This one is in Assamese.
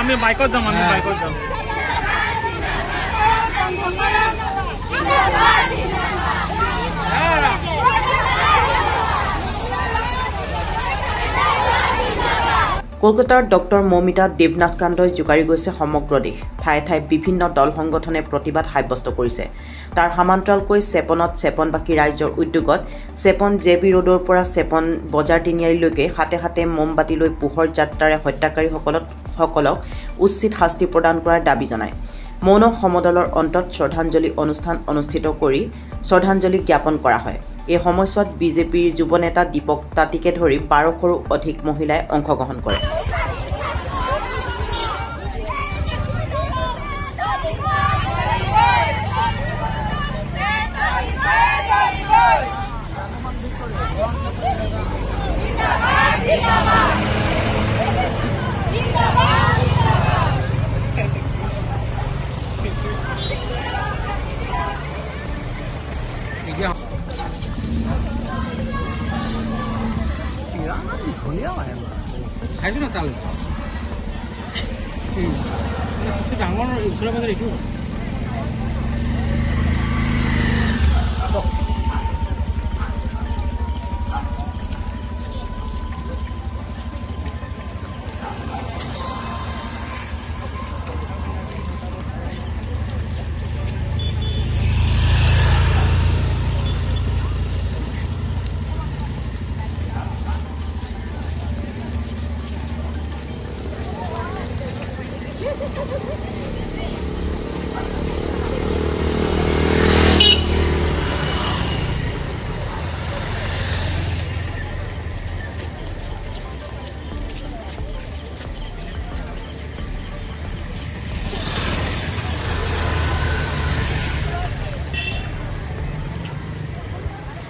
আমি বাইকত যাম কলকাতাৰ ডক্টৰ মৌমিতা দেৱনাথ কাণ্ডই জোকাৰি গৈছে সমগ্ৰ দেশ। ঠায়ে ঠায়ে বিভিন্ন দল সংগঠনে প্ৰতিবাদ সাব্যস্ত কৰিছে। তাৰ সমান্তৰালকৈ চেপনত চেপনবাসী ৰাইজৰ উদ্যোগত চেপন জে.বি. ৰোডৰ পৰা চেপন বজাৰ তিনিআলিলৈকে হাতে হাতে মমবাতি লৈ পোহৰ যাত্ৰাৰে হত্যাকাৰীসকলক উচিত শাস্তি প্ৰদান কৰাৰ দাবী জনায়। মৌন সমদলৰ অন্তত শ্ৰদ্ধাঞ্জলি অনুষ্ঠান অনুষ্ঠিত কৰি শ্ৰদ্ধাঞ্জলি জ্ঞাপন কৰা হয়। এই সময়ছোৱাত বিজেপিৰ যুৱ নেতা দীপক তাঁতীকে ধৰি ১২শৰো অধিক মহিলাই অংশগ্ৰহণ কৰে। চাইছো না তাল সবচেয়ে ডাঙৰ ওচৰে পাজৰে এইটো